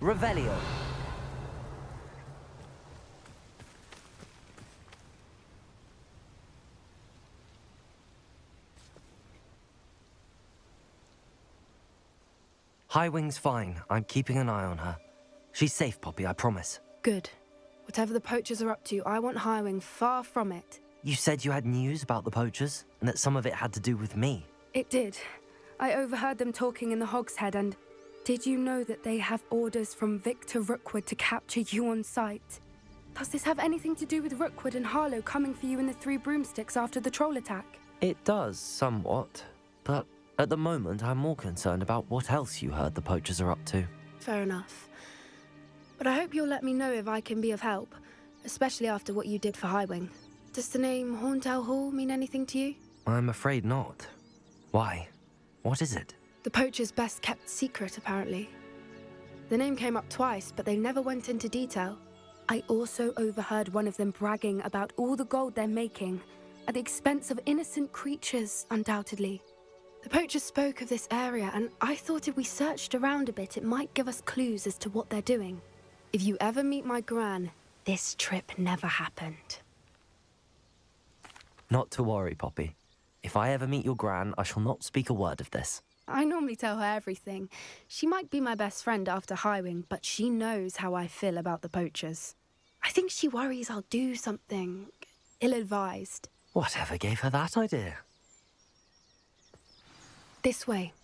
Revelio. Highwing's fine. I'm keeping an eye on her. She's safe, Poppy, I promise. Good. Whatever the poachers are up to, I want Highwing far from it. You said you had news about the poachers, and that some of it had to do with me. It did. I overheard them talking in the Hogshead, and did you know that they have orders from Victor Rookwood to capture you on sight? Does this have anything to do with Rookwood and Harlow coming for you in the Three Broomsticks after the troll attack? It does, somewhat. But at the moment, I'm more concerned about what else you heard the poachers are up to. Fair enough. But I hope you'll let me know if I can be of help, especially after what you did for Highwing. Does the name Horntail Hall mean anything to you? I'm afraid not. Why? What is it? The poacher's best kept secret, apparently. The name came up twice, but they never went into detail. I also overheard one of them bragging about all the gold they're making, at the expense of innocent creatures, undoubtedly. The poachers spoke of this area, and I thought if we searched around a bit, it might give us clues as to what they're doing. If you ever meet my gran, this trip never happened. Not to worry, Poppy. If I ever meet your gran, I shall not speak a word of this. I normally tell her everything. She might be my best friend after Highwing, but she knows how I feel about the poachers. I think she worries I'll do something ill-advised. Whatever gave her that idea? This way.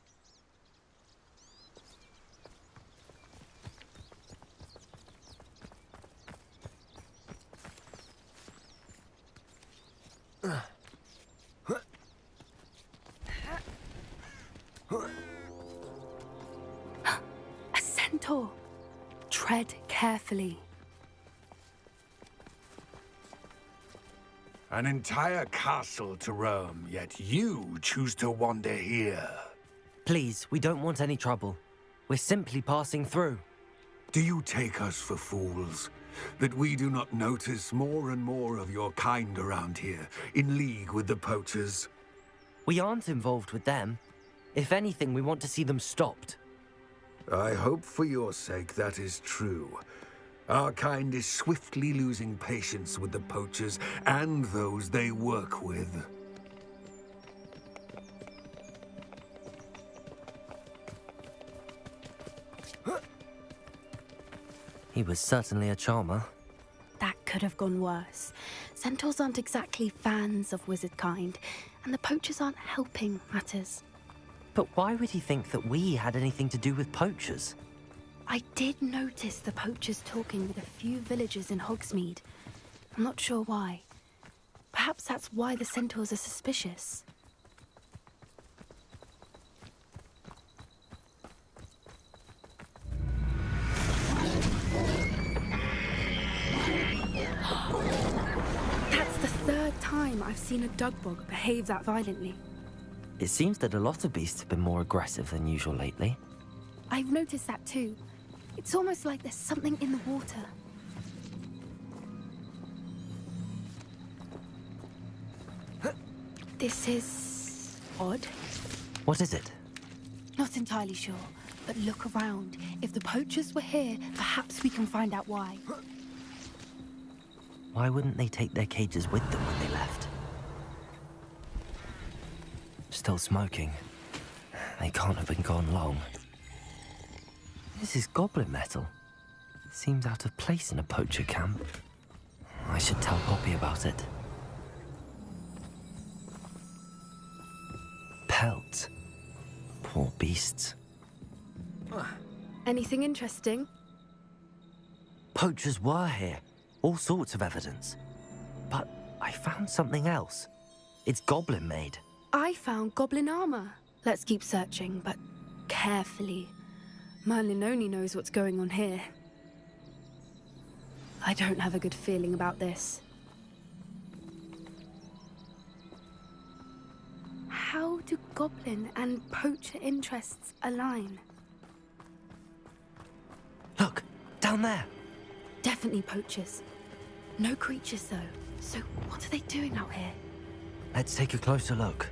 A centaur. Tread carefully. An entire castle to roam, yet you choose to wander here. Please, we don't want any trouble. We're simply passing through. Do you take us for fools? That we do not notice more and more of your kind around here, in league with the poachers? We aren't involved with them. If anything, we want to see them stopped. I hope for your sake that is true. Our kind is swiftly losing patience with the poachers and those they work with. He was certainly a charmer. That could have gone worse. Centaurs aren't exactly fans of wizard kind, and the poachers aren't helping matters. But why would he think that we had anything to do with poachers? I did notice the poachers talking with a few villagers in Hogsmeade. I'm not sure why. Perhaps that's why the centaurs are suspicious. That's the third time I've seen a dugbog behave that violently. It seems that a lot of beasts have been more aggressive than usual lately. I've noticed that too. It's almost like there's something in the water. This is odd. What is it? Not entirely sure, but look around. If the poachers were here, perhaps we can find out why. Why wouldn't they take their cages with them when they left? Still smoking. They can't have been gone long. This is goblin metal. Seems out of place in a poacher camp. I should tell Poppy about it. Pelts. Poor beasts. Anything interesting? Poachers were here. All sorts of evidence. But I found something else. It's goblin made. I found goblin armor. Let's keep searching, but carefully. Merlin only knows what's going on here. I don't have a good feeling about this. How do goblin and poacher interests align? Look, down there. Definitely poachers. No creatures, though. So what are they doing out here? Let's take a closer look.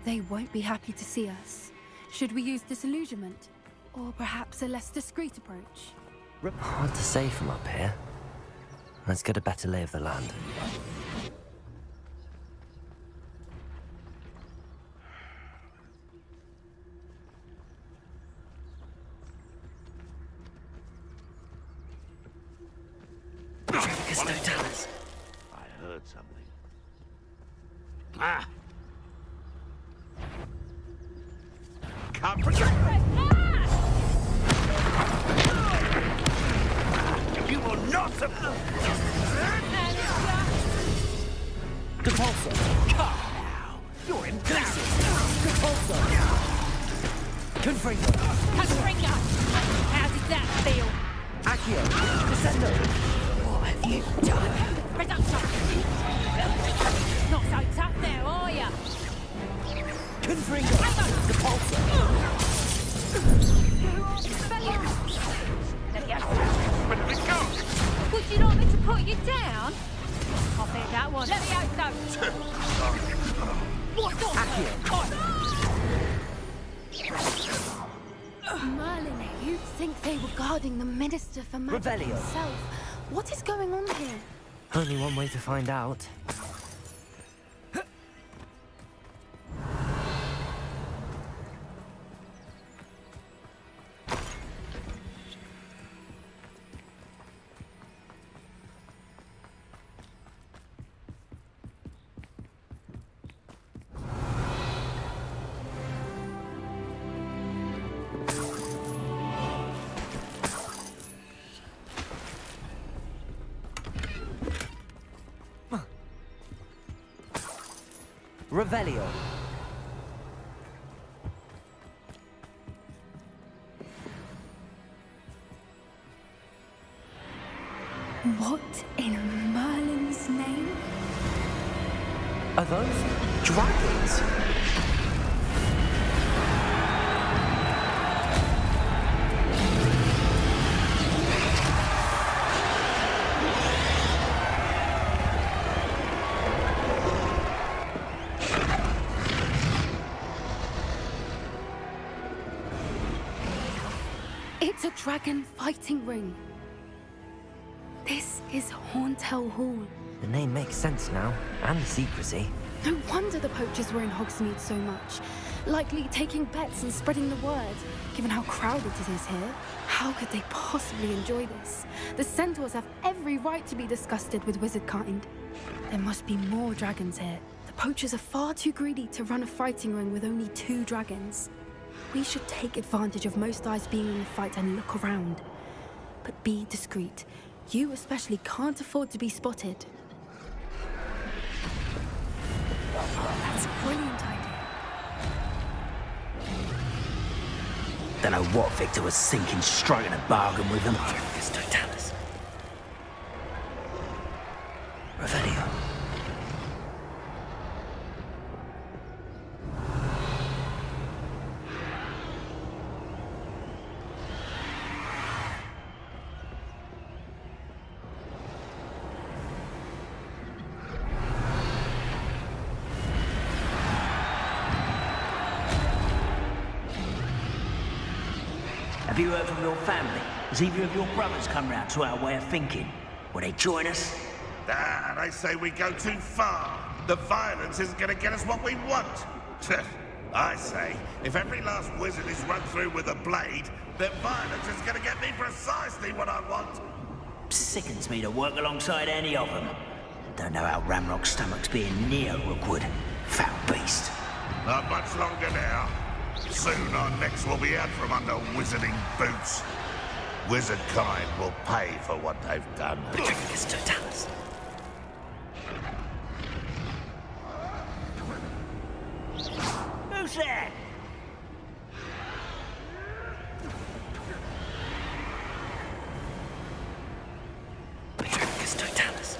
They won't be happy to see us. Should we use disillusionment? Or perhaps a less discreet approach? Hard to say from up here. Let's get a better lay of the land. I heard something. Ah! Come for You will not support! Depulso! Come now! You're embarrassing! Depulso! Confringo! Confringo! How did that feel? Accio! Descendo! What have you done? Reduction! Not so tough now, are ya? Confringo! Depulso! Where did it go? Would you like me to put you down? I'll bet that one. Let me out, though. What's on? Merlin, you'd think they were guarding the Minister for Magic Revelio. himself. What is going on here? Only one way to find out. Revelio. What in Merlin's name? Are those dragons? It's a dragon fighting ring. This is Horntail Hall. The name makes sense now, and the secrecy. No wonder the poachers were in Hogsmeade so much. Likely taking bets and spreading the word, given how crowded it is here. How could they possibly enjoy this? The centaurs have every right to be disgusted with wizard kind. There must be more dragons here. The poachers are far too greedy to run a fighting ring with only 2 dragons. We should take advantage of most eyes being in the fight and look around. But be discreet. You especially can't afford to be spotted. That's a brilliant idea. Don't know what Victor was thinking, striking a bargain with them. It's Totalis. Revelio. Have you heard from your family? Has either of your brothers come round to our way of thinking? Will they join us? Ah, they say we go too far. The violence isn't going to get us what we want. I say, if every last wizard is run through with a blade, then violence is going to get me precisely what I want. Sickens me to work alongside any of them. Don't know how Ramrock's stomach's being near Rookwood. Foul beast. Not much longer now. Soon our necks will be out from under wizarding boots. Wizard kind will pay for what they've done. It's Totalis. Who's that? It's Totalis.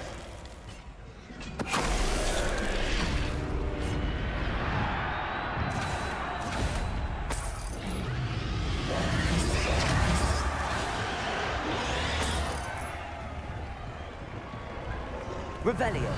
Revelio.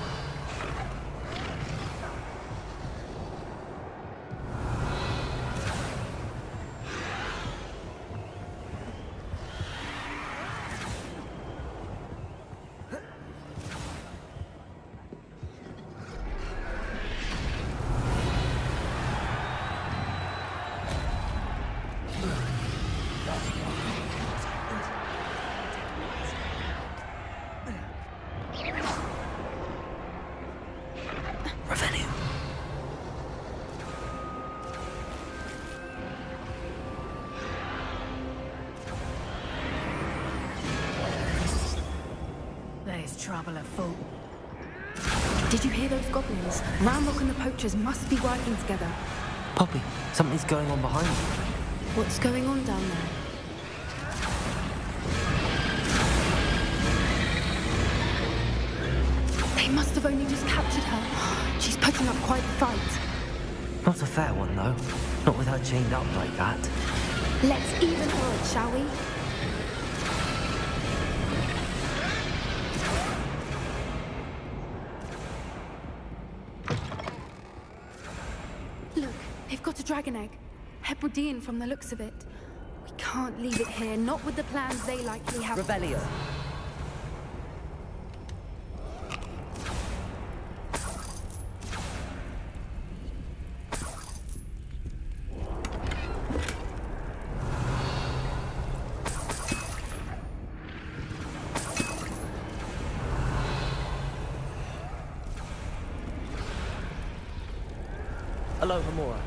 Always trouble afoot. Did you hear those goblins? Ramrock and the poachers must be working together. Poppy, something's going on behind you. What's going on down there? They must have only just captured her. She's putting up quite the fight. Not a fair one, though. Not with her chained up like that. Let's even her, shall we? Look, they've got a dragon egg. Hebridean from the looks of it. We can't leave it here, not with the plans they likely have. Rebellion. Aloha Mora.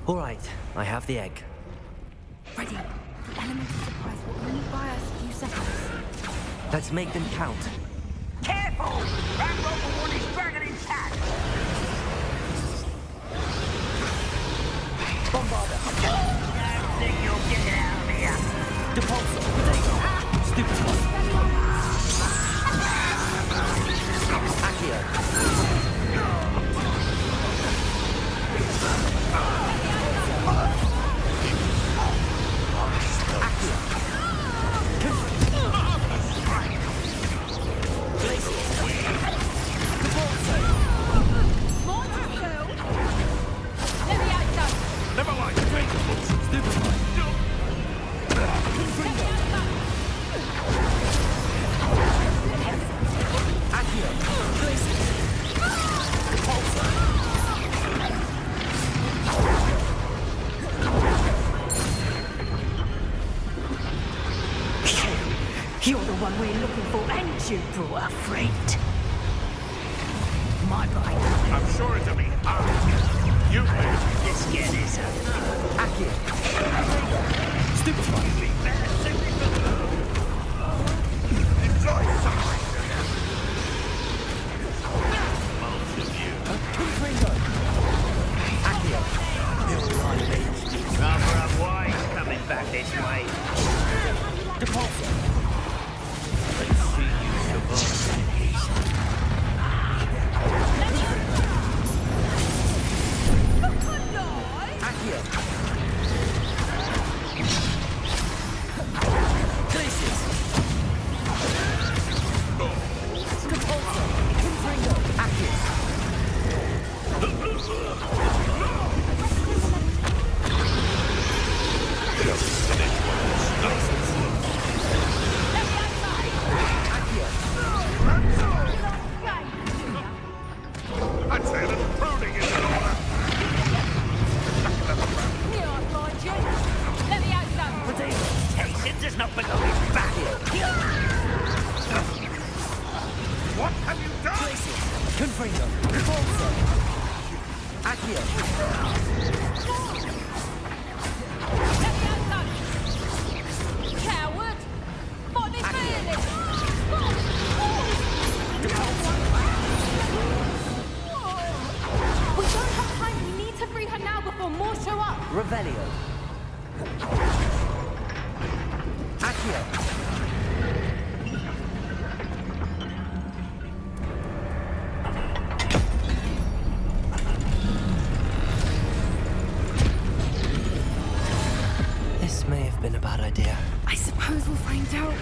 All right, I have the egg. Ready. The element of surprise will only buy us a few seconds. Let's make them count. Careful! Ramrock will want his dragon intact! Bombarder! Don't think you'll get it out of here! Depulsor! Potato! Stupid one! Accio! You're the one we're looking for, and you brought a friend. My boy. I'm sure it'll be hard. You made Let's get this over. Accio! Stupid one! enjoy something. Most of you. Confringo! Accio! Rather a wise coming back this way. Depulsor! Let's see you survive. Accio! Glacius! Depulsor! Confringo! Accio! I'd say a little pruning is in order. Let me out, son. Patience is not belonging back here. What have you done? Glacius! Confringo! Depulsor! Accio! Let me out, son. Coward. What is feeling? We don't have time. We need to free her now before more show up. Revelio! Accio! This may have been a bad idea. I suppose we'll find out.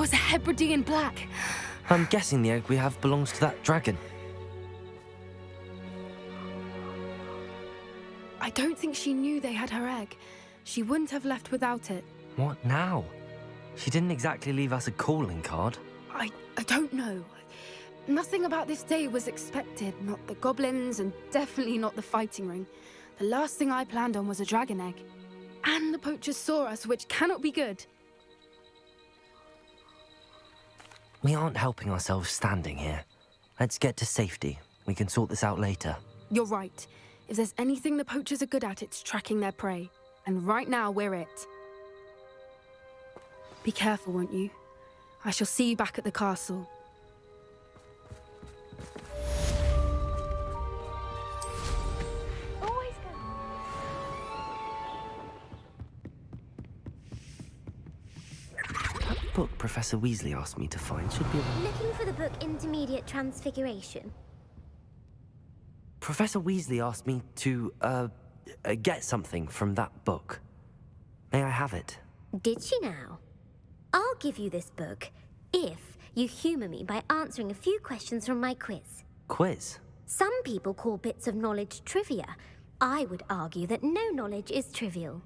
was a Hebridean black. I'm guessing the egg we have belongs to that dragon. I don't think she knew they had her egg. She wouldn't have left without it. What now? She didn't exactly leave us a calling card. I don't know. Nothing about this day was expected. Not the goblins, and definitely not the fighting ring. The last thing I planned on was a dragon egg. And the poachers saw us, which cannot be good. We aren't helping ourselves standing here. Let's get to safety. We can sort this out later. You're right. If there's anything the poachers are good at, it's tracking their prey. And right now, we're it. Be careful, won't you? I shall see you back at the castle. Always go. That book Professor Weasley asked me to find should be around... Looking for the book Intermediate Transfiguration. Professor Weasley asked me to, get something from that book. May I have it? Did she now? I'll give you this book if you humour me by answering a few questions from my quiz. Quiz? Some people call bits of knowledge trivia. I would argue that no knowledge is trivial.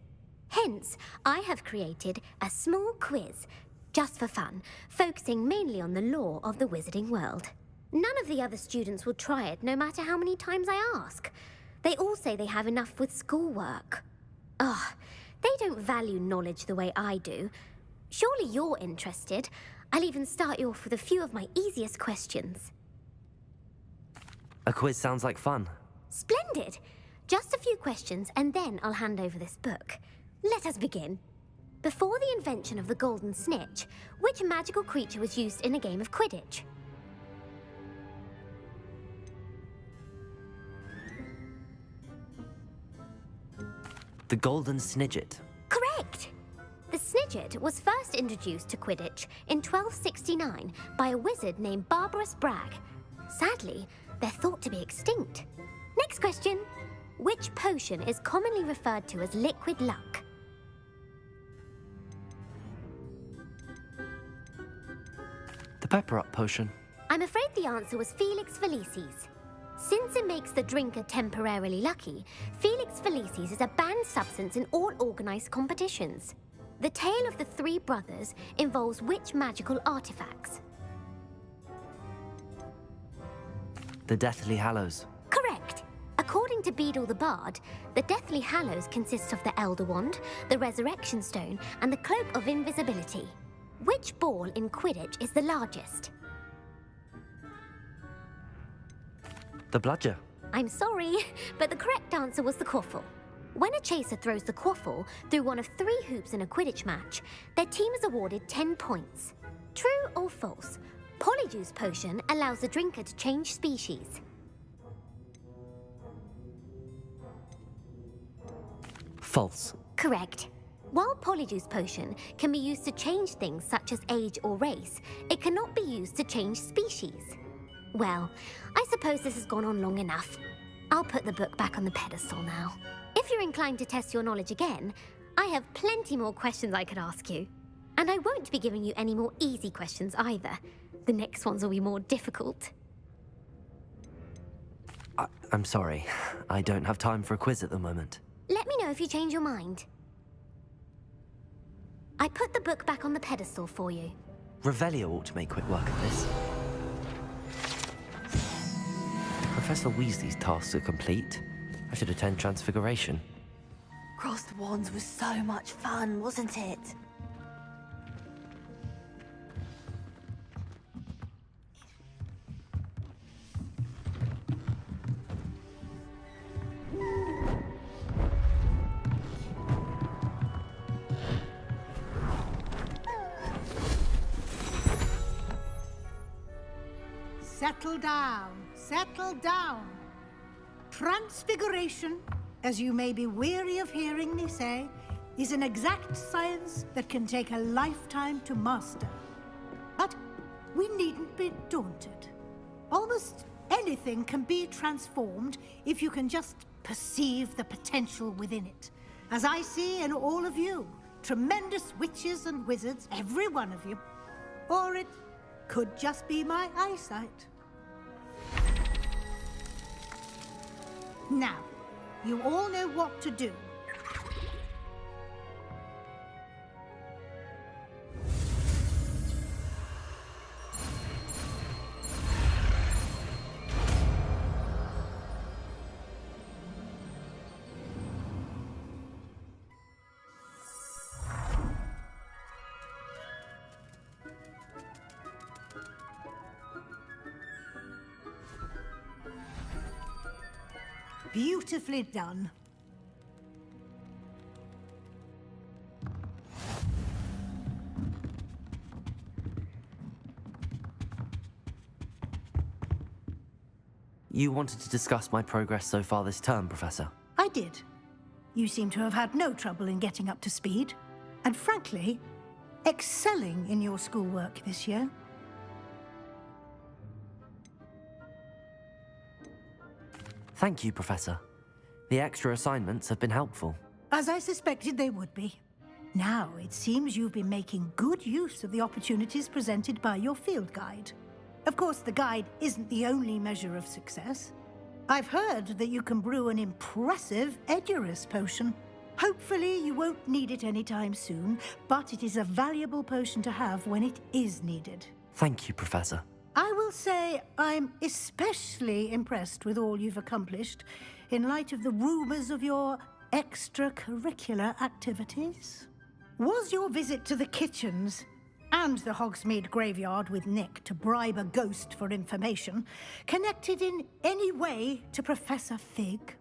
Hence, I have created a small quiz, just for fun, focusing mainly on the lore of the wizarding world. None of the other students will try it, no matter how many times I ask. They all say they have enough with schoolwork. Ugh, they don't value knowledge the way I do. Surely you're interested. I'll even start you off with a few of my easiest questions. A quiz sounds like fun. Splendid! Just a few questions, and then I'll hand over this book. Let us begin. Before the invention of the golden snitch, which magical creature was used in a game of Quidditch? The Golden Snidget. Correct! The Snidget was first introduced to Quidditch in 1269 by a wizard named Barbarous Bragg. Sadly, they're thought to be extinct. Next question. Which potion is commonly referred to as liquid luck? The Pepper Up potion. I'm afraid the answer was Felix Felicis. Since it makes the drinker temporarily lucky, Felix Felicis is a banned substance in all organised competitions. The tale of the three brothers involves which magical artifacts? The Deathly Hallows. Correct. According to Beedle the Bard, the Deathly Hallows consists of the Elder Wand, the Resurrection Stone, and the Cloak of Invisibility. Which ball in Quidditch is the largest? The Bludger. I'm sorry, but the correct answer was the Quaffle. When a chaser throws the Quaffle through one of 3 hoops in a Quidditch match, their team is awarded 10 points. True or false? Polyjuice Potion allows the drinker to change species. False. Correct. While Polyjuice Potion can be used to change things such as age or race, it cannot be used to change species. Well, I suppose this has gone on long enough. I'll put the book back on the pedestal now. If you're inclined to test your knowledge again, I have plenty more questions I could ask you. And I won't be giving you any more easy questions either. The next ones will be more difficult. I'm sorry. I don't have time for a quiz at the moment. Let me know if you change your mind. I put the book back on the pedestal for you. Revelio ought to make quick work of this. Professor Weasley's tasks are complete. I should attend Transfiguration. Crossed Wands was so much fun, wasn't it? Settle down, settle down. Transfiguration, as you may be weary of hearing me say, is an exact science that can take a lifetime to master. But we needn't be daunted. Almost anything can be transformed if you can just perceive the potential within it. As I see in all of you, tremendous witches and wizards, every one of you. Or it could just be my eyesight. Now, you all know what to do. Beautifully done. You wanted to discuss my progress so far this term, Professor? I did. You seem to have had no trouble in getting up to speed, and frankly, excelling in your schoolwork this year. Thank you, Professor. The extra assignments have been helpful. As I suspected they would be. Now, it seems you've been making good use of the opportunities presented by your field guide. Of course, the guide isn't the only measure of success. I've heard that you can brew an impressive Edurus potion. Hopefully, you won't need it anytime soon, but it is a valuable potion to have when it is needed. Thank you, Professor. I will say I'm especially impressed with all you've accomplished in light of the rumors of your extracurricular activities. Was your visit to the kitchens and the Hogsmeade graveyard with Nick to bribe a ghost for information connected in any way to Professor Fig?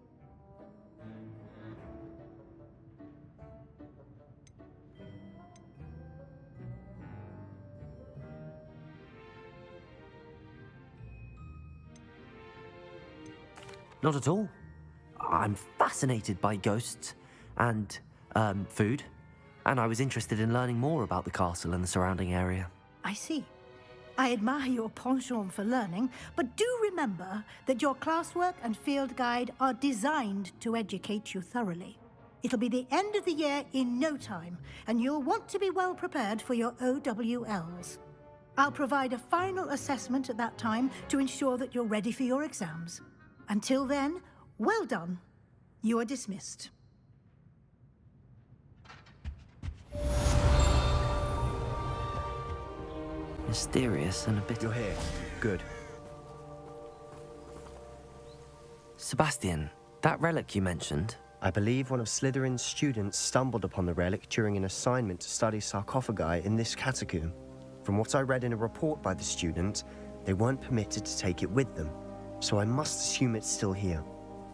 Not at all. I'm fascinated by ghosts and food, and I was interested in learning more about the castle and the surrounding area. I see. I admire your penchant for learning, but do remember that your classwork and field guide are designed to educate you thoroughly. It'll be the end of the year in no time, and you'll want to be well prepared for your OWLs. I'll provide a final assessment at that time to ensure that you're ready for your exams. Until then, well done. You are dismissed. Mysterious and a bit... You're here. Good. Sebastian, that relic you mentioned... I believe one of Slytherin's students stumbled upon the relic during an assignment to study sarcophagi in this catacomb. From what I read in a report by the student, they weren't permitted to take it with them, so I must assume it's still here.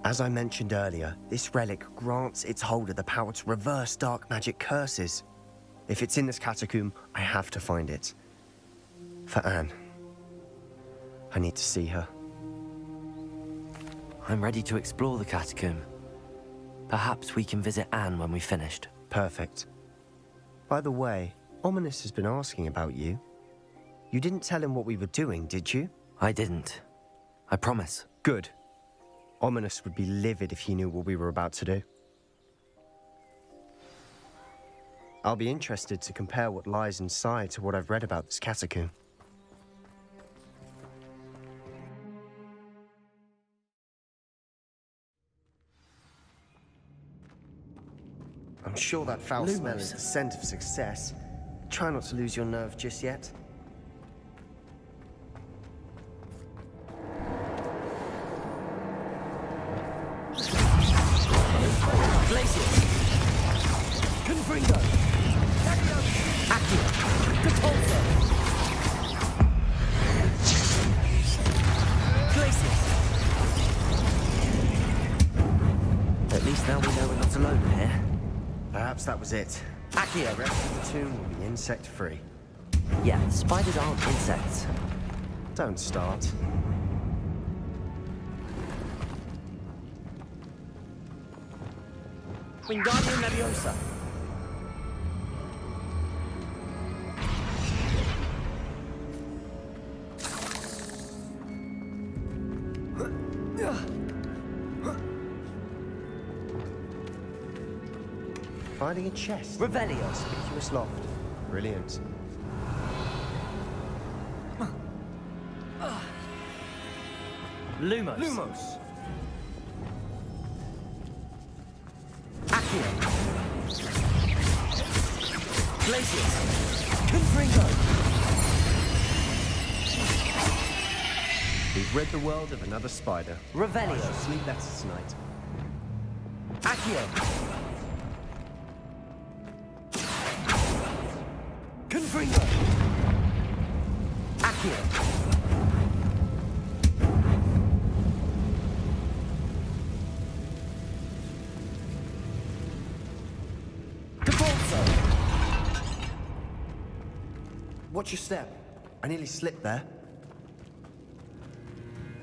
As I mentioned earlier, this relic grants its holder the power to reverse dark magic curses. If it's in this catacomb, I have to find it. For Anne. I need to see her. I'm ready to explore the catacomb. Perhaps we can visit Anne when we've finished. Perfect. By the way, Ominous has been asking about you. You didn't tell him what we were doing, did you? I didn't. I promise. Good. Ominous would be livid if he knew what we were about to do. I'll be interested to compare what lies inside to what I've read about this catacomb. I'm sure that foul smell is the scent of success. Try not to lose your nerve just yet. Glacius! Confringo! Accio! Catulso! Glacius! At least now we know we're not alone here. Perhaps that was it. Accio! The rest of the tomb will be insect-free. Yeah, spiders aren't insects. Don't start. Wingardium Leviosa! Finding a chest. Revelio! Conspicuous loft. Brilliant. Lumos. Lumos. Accio. Glacius. Confringo. We've rid the world of another spider. Revelio. I shall sleep better tonight. Accio. Confringo. Accio. Watch your step. I nearly slipped there.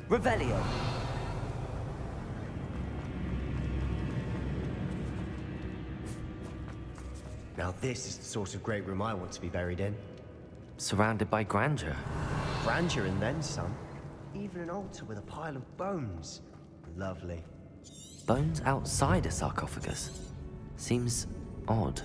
Revelio. Now this is the sort of great room I want to be buried in. Surrounded by grandeur. Grandeur and then some. Even an altar with a pile of bones. Lovely. Bones outside a sarcophagus. Seems odd.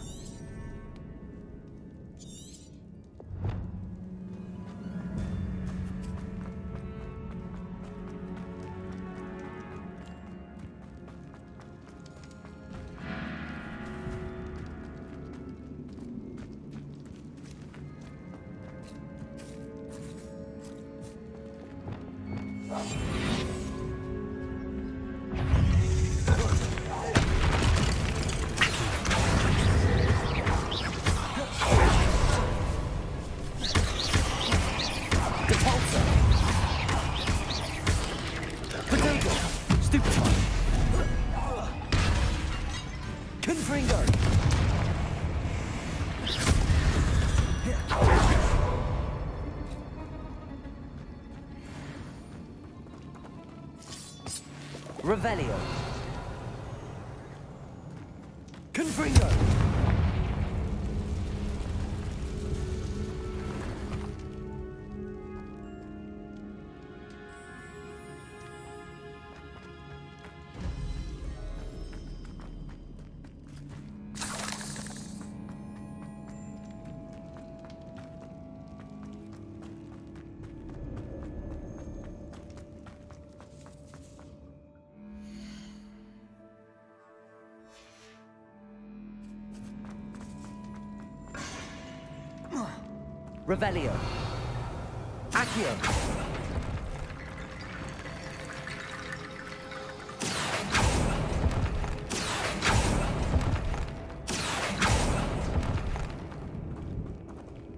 Revelio. Confringo. Revelio. Accio.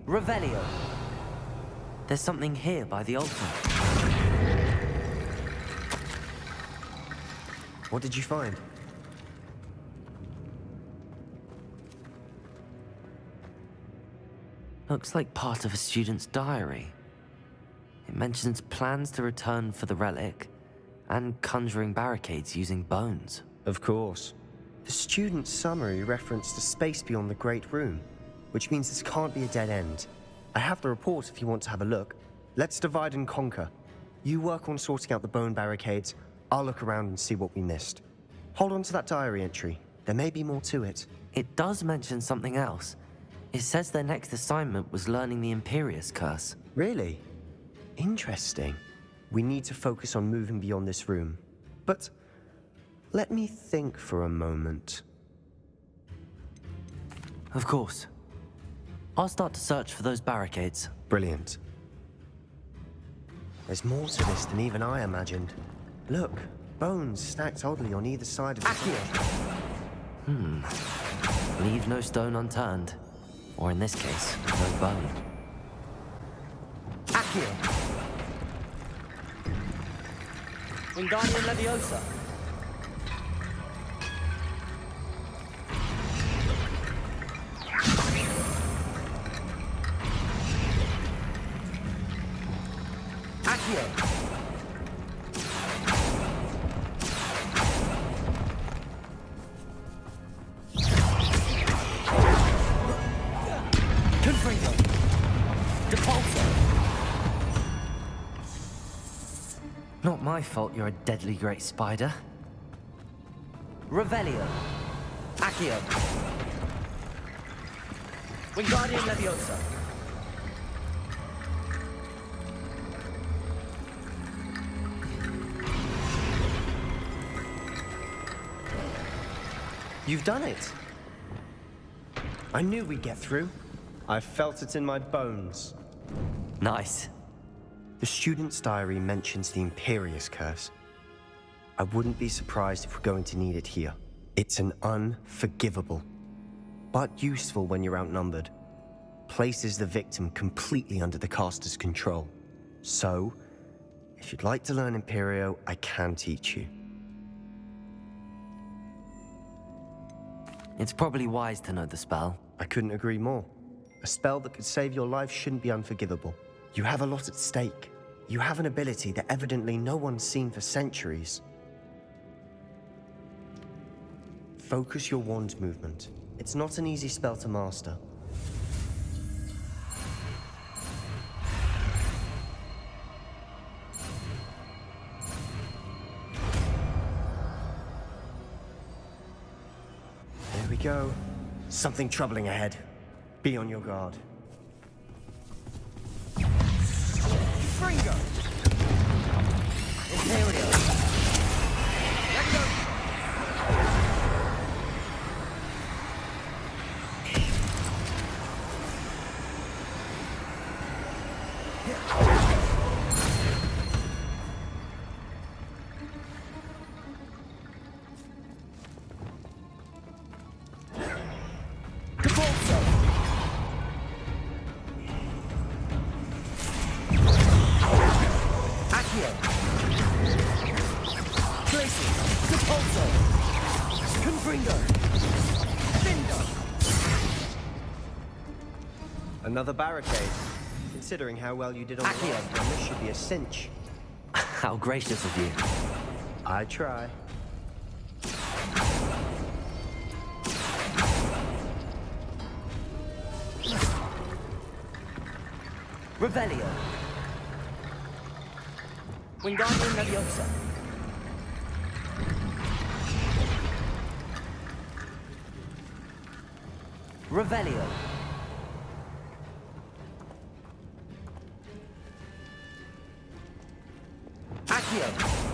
Revelio. There's something here by the altar. What did you find? Looks like part of a student's diary. It mentions plans to return for the relic and conjuring barricades using bones. Of course. The student's summary referenced a space beyond the Great Room, which means this can't be a dead end. I have the report if you want to have a look. Let's divide and conquer. You work on sorting out the bone barricades. I'll look around and see what we missed. Hold on to that diary entry. There may be more to it. It does mention something else. It says their next assignment was learning the Imperius Curse. Really? Interesting. We need to focus on moving beyond this room. But let me think for a moment. Of course. I'll start to search for those barricades. Brilliant. There's more to this than even I imagined. Look, bones stacked oddly on either side of the Accio. Leave no stone unturned. Or in this case, no bone. Accio. Wingardium Leviosa. Accio. Not my fault you're a deadly great spider. Revelio. Accio. Wingardium Leviosa. You've done it! I knew we'd get through. I felt it in my bones. Nice. The student's diary mentions the Imperius curse. I wouldn't be surprised if we're going to need it here. It's an unforgivable, but useful when you're outnumbered. Places the victim completely under the caster's control. So, if you'd like to learn Imperio, I can teach you. It's probably wise to know the spell. I couldn't agree more. A spell that could save your life shouldn't be unforgivable. You have a lot at stake. You have an ability that evidently no one's seen for centuries. Focus your wand's movement. It's not an easy spell to master. There we go. Something troubling ahead. Be on your guard. Fringo! Imperial! Let go! Another barricade. Considering how well you did on the last one, this should be a cinch. How gracious of you. I try. Revelio. Wingardium Leviosa. Revelio. Accio.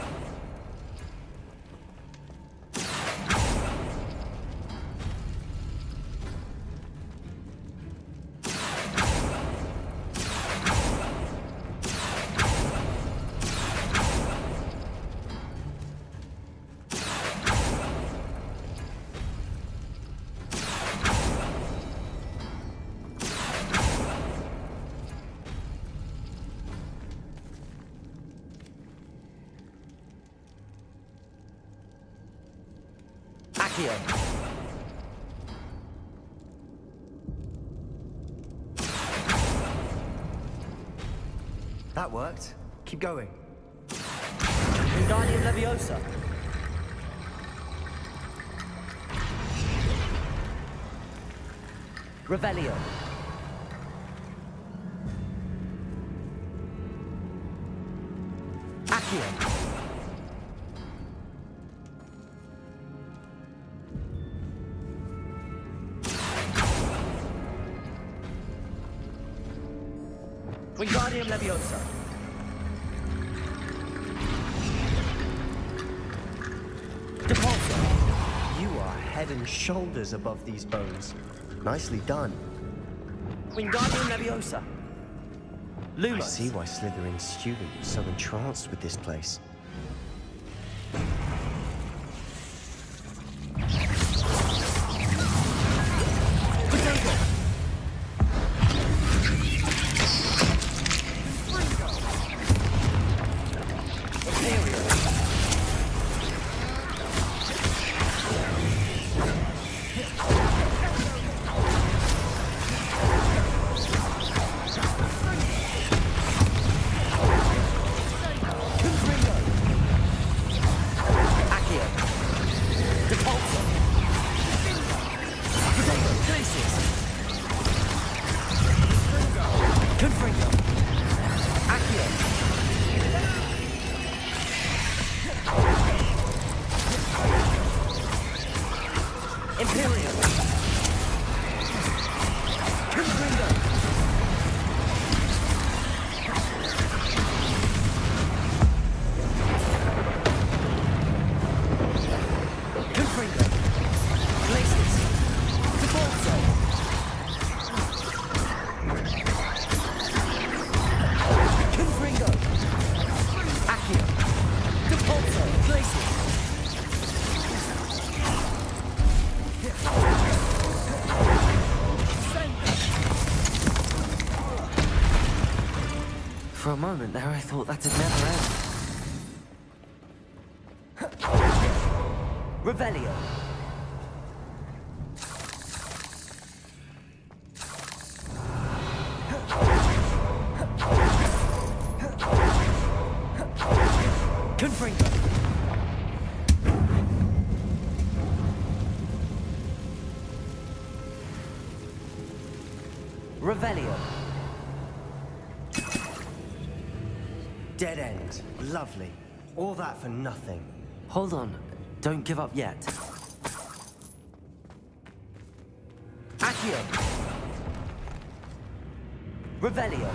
Accio. That worked. Keep going. Wingardium Leviosa. Revelio. Accio. Wingardium Leviosa. Depulso. You are head and shoulders above these bones. Nicely done. Wingardium Leviosa. I Lumos. see why Slytherin's student was so entranced with this place. For a moment there, I thought that'd never end. Revelio. Confringo. Revelio. Dead end. Lovely. All that for nothing. Hold on. Don't give up yet. Accio. Revelio.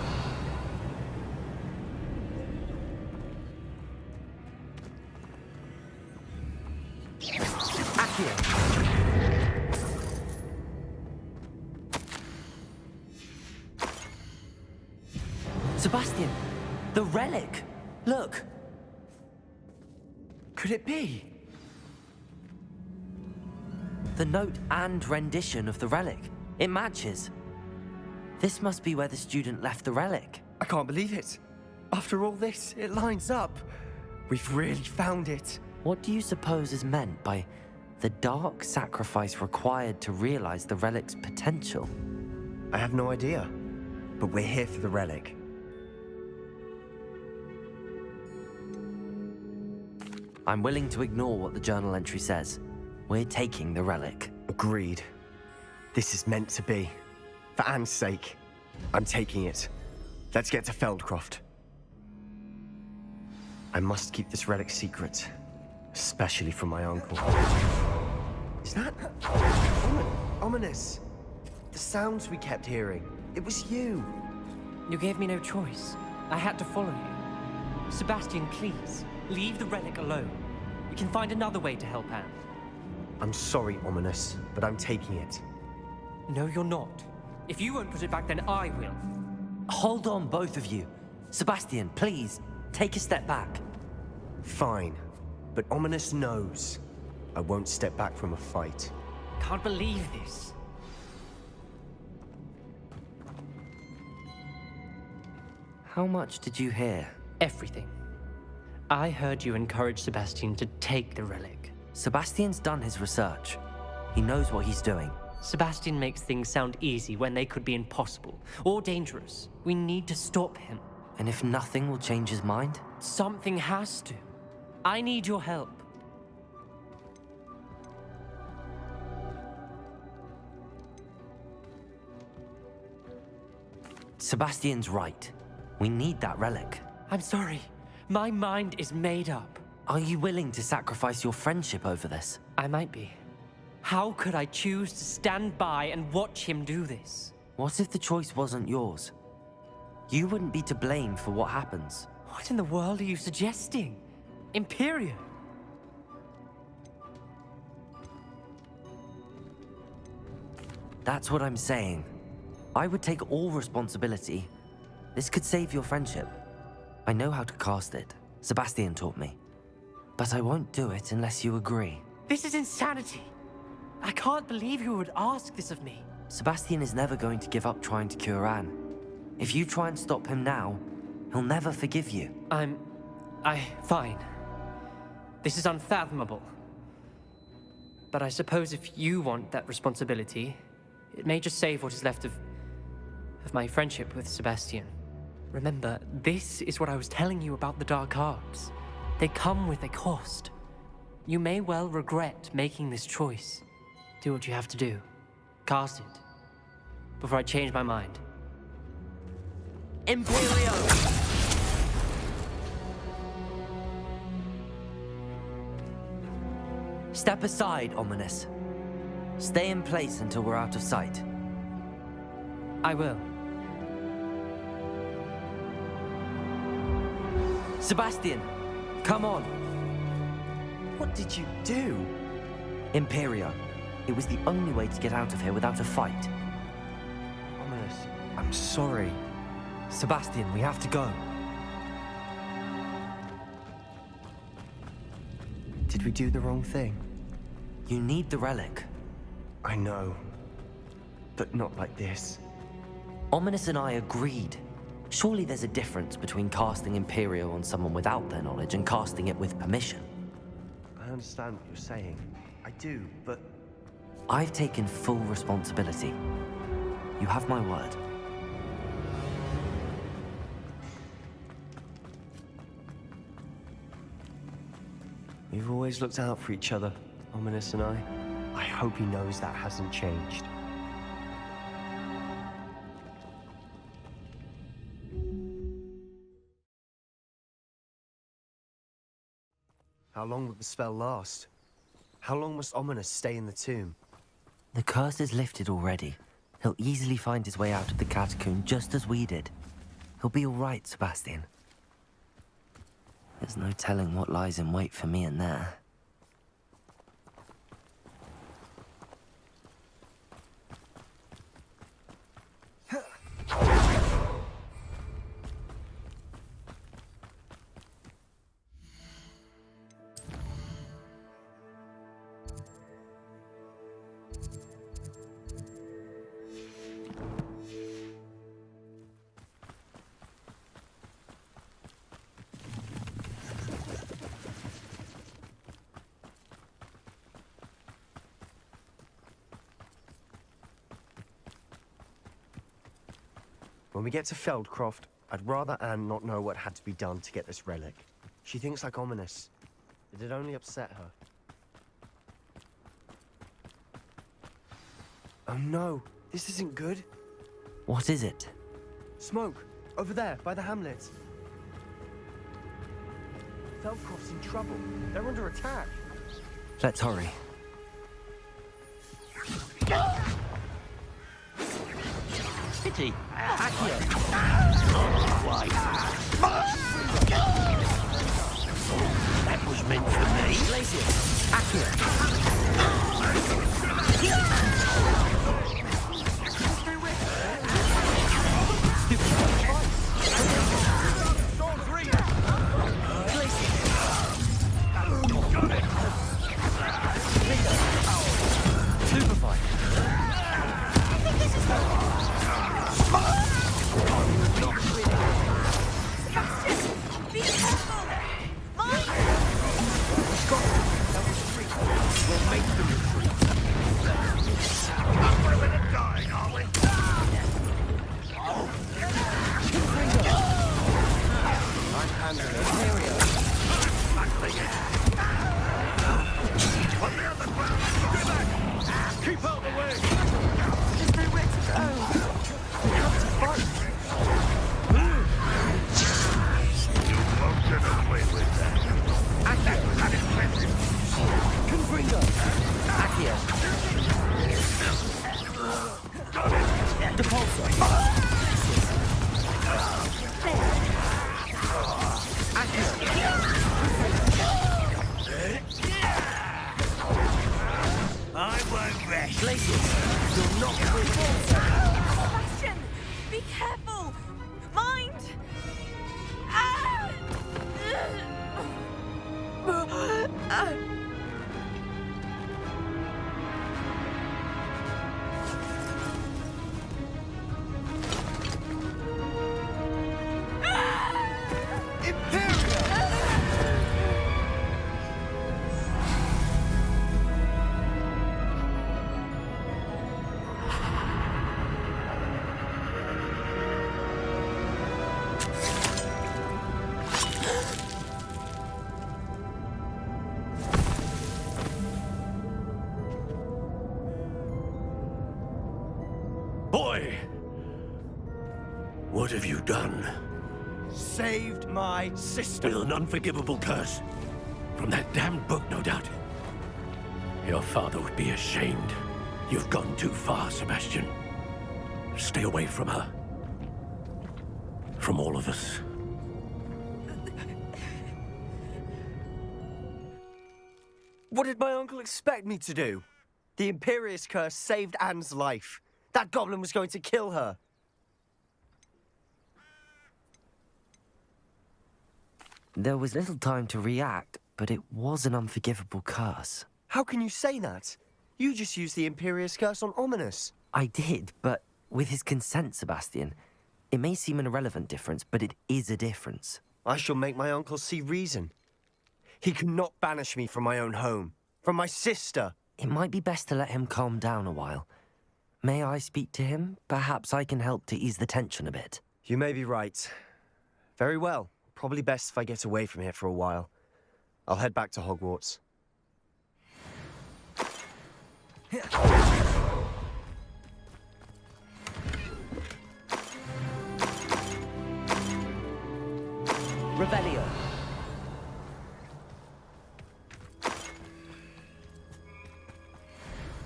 Accio. Sebastian, the relic. Look. Could it be? The note and rendition of the relic. It matches. This must be where the student left the relic. I can't believe it. After all this, it lines up. We've really found it. What do you suppose is meant by the dark sacrifice required to realize the relic's potential? I have no idea. But we're here for the relic. I'm willing to ignore what the journal entry says. We're taking the relic. Agreed. This is meant to be. For Anne's sake, I'm taking it. Let's get to Feldcroft. I must keep this relic secret, especially from my uncle. Is that ominous? The sounds we kept hearing. It was you. You gave me no choice. I had to follow you. Sebastian, please, leave the relic alone. We can find another way to help Anne. I'm sorry, Ominous, but I'm taking it. No, you're not. If you won't put it back, then I will. Hold on, both of you. Sebastian, please, take a step back. Fine, but Ominous knows I won't step back from a fight. Can't believe this. How much did you hear? Everything. I heard you encourage Sebastian to take the relic. Sebastian's done his research. He knows what he's doing. Sebastian makes things sound easy when they could be impossible or dangerous. We need to stop him. And if nothing will change his mind? Something has to. I need your help. Sebastian's right. We need that relic. I'm sorry. My mind is made up. Are you willing to sacrifice your friendship over this? I might be. How could I choose to stand by and watch him do this? What if the choice wasn't yours? You wouldn't be to blame for what happens. What in the world are you suggesting? Imperium? That's what I'm saying. I would take all responsibility. This could save your friendship. I know how to cast it. Sebastian taught me. But I won't do it unless you agree. This is insanity. I can't believe you would ask this of me. Sebastian is never going to give up trying to cure Anne. If you try and stop him now, he'll never forgive you. Fine. This is unfathomable. But I suppose if you want that responsibility, it may just save what is left of my friendship with Sebastian. Remember, this is what I was telling you about the dark arts. They come with a cost. You may well regret making this choice. Do what you have to do. Cast it. Before I change my mind. Imperio! Step aside, Ominous. Stay in place until we're out of sight. I will. Sebastian, come on. What did you do? Imperio. It was the only way to get out of here without a fight. Ominous, I'm sorry. Sebastian, we have to go. Did we do the wrong thing? You need the relic. I know. But not like this. Ominous and I agreed. Surely there's a difference between casting Imperio on someone without their knowledge and casting it with permission. I understand what you're saying. I do, but... I've taken full responsibility. You have my word. We've always looked out for each other, Ominous and I. I hope he knows that hasn't changed. How long will the spell last? How long must Ominous stay in the tomb? The curse is lifted already. He'll easily find his way out of the catacomb just as we did. He'll be all right, Sebastian. There's no telling what lies in wait for me in there. When we get to Feldcroft, I'd rather Anne not know what had to be done to get this relic. She thinks like Ominous. It'd only upset her. Oh no, this isn't good. What is it? Smoke, over there, by the hamlet. Feldcroft's in trouble. They're under attack. Let's hurry. Pity. That was meant for me. Sebastian! Be careful! Mind! Boy! What have you done? Saved my sister. With an unforgivable curse. From that damned book, no doubt. Your father would be ashamed. You've gone too far, Sebastian. Stay away from her. From all of us. What did my uncle expect me to do? The Imperious curse saved Anne's life. That goblin was going to kill her. There was little time to react, but it was an unforgivable curse. How can you say that? You just used the Imperious curse on Ominous. I did, but with his consent, Sebastian. It may seem an irrelevant difference, but it is a difference. I shall make my uncle see reason. He cannot banish me from my own home, from my sister. It might be best to let him calm down a while. May I speak to him? Perhaps I can help to ease the tension a bit. You may be right. Very well. Probably best if I get away from here for a while. I'll head back to Hogwarts. Revelio.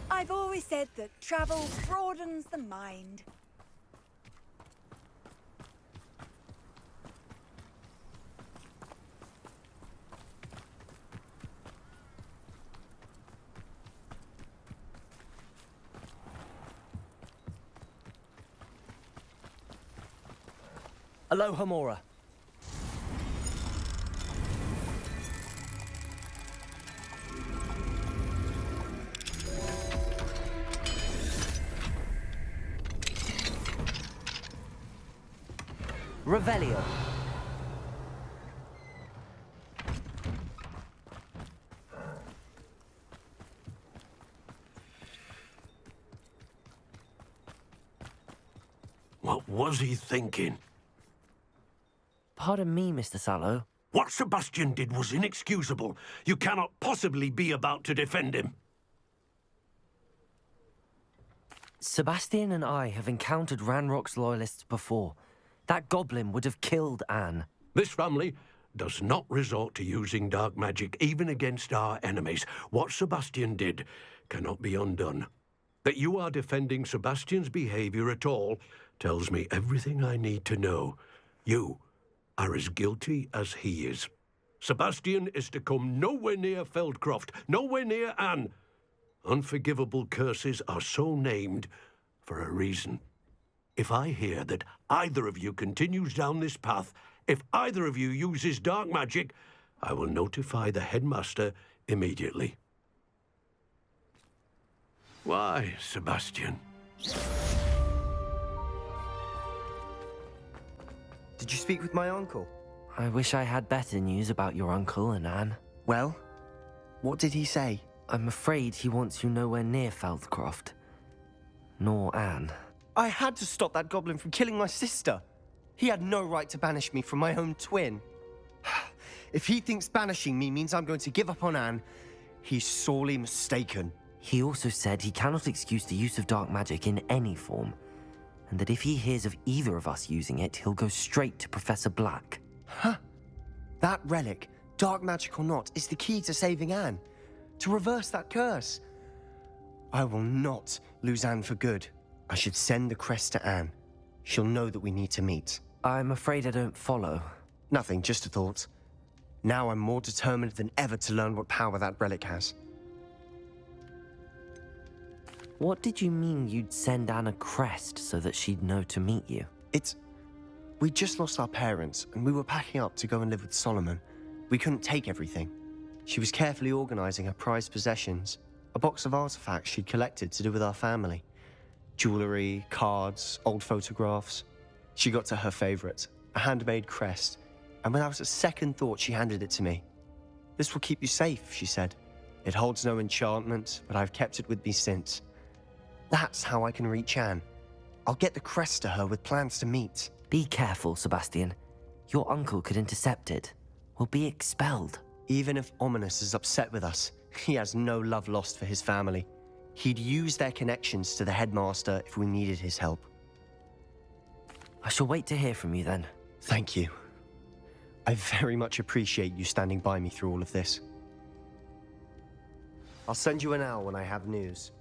I've always said that travel broadens the mind. Aloha, Mora. Revelio. What was he thinking? Pardon me, Mr. Sallow. What Sebastian did was inexcusable. You cannot possibly be about to defend him. Sebastian and I have encountered Ranrock's loyalists before. That goblin would have killed Anne. This family does not resort to using dark magic, even against our enemies. What Sebastian did cannot be undone. That you are defending Sebastian's behavior at all tells me everything I need to know. You are as guilty as he is. Sebastian is to come nowhere near Feldcroft, nowhere near Anne. Unforgivable curses are so named for a reason. If I hear that either of you continues down this path, if either of you uses dark magic, I will notify the headmaster immediately. Why, Sebastian? Did you speak with my uncle? I wish I had better news about your uncle and Anne. Well, what did he say? I'm afraid he wants you nowhere near Feldcroft. Nor Anne. I had to stop that goblin from killing my sister. He had no right to banish me from my own twin. If he thinks banishing me means I'm going to give up on Anne, he's sorely mistaken. He also said he cannot excuse the use of dark magic in any form, and that if he hears of either of us using it, he'll go straight to Professor Black. Huh? That relic, dark magic or not, is the key to saving Anne. To reverse that curse. I will not lose Anne for good. I should send the crest to Anne. She'll know that we need to meet. I'm afraid I don't follow. Nothing, just a thought. Now I'm more determined than ever to learn what power that relic has. What did you mean you'd send Anne a crest so that she'd know to meet you? We just lost our parents, and we were packing up to go and live with Solomon. We couldn't take everything. She was carefully organizing her prized possessions, a box of artifacts she'd collected to do with our family. Jewelry, cards, old photographs. She got to her favorite, a handmade crest, and without a second thought, she handed it to me. "This will keep you safe," she said. "It holds no enchantment, but I've kept it with me since. That's how I can reach Anne. I'll get the crest to her with plans to meet." Be careful, Sebastian. Your uncle could intercept it. We'll be expelled. Even if Ominous is upset with us, he has no love lost for his family. He'd use their connections to the headmaster if we needed his help. I shall wait to hear from you then. Thank you. I very much appreciate you standing by me through all of this. I'll send you an owl when I have news.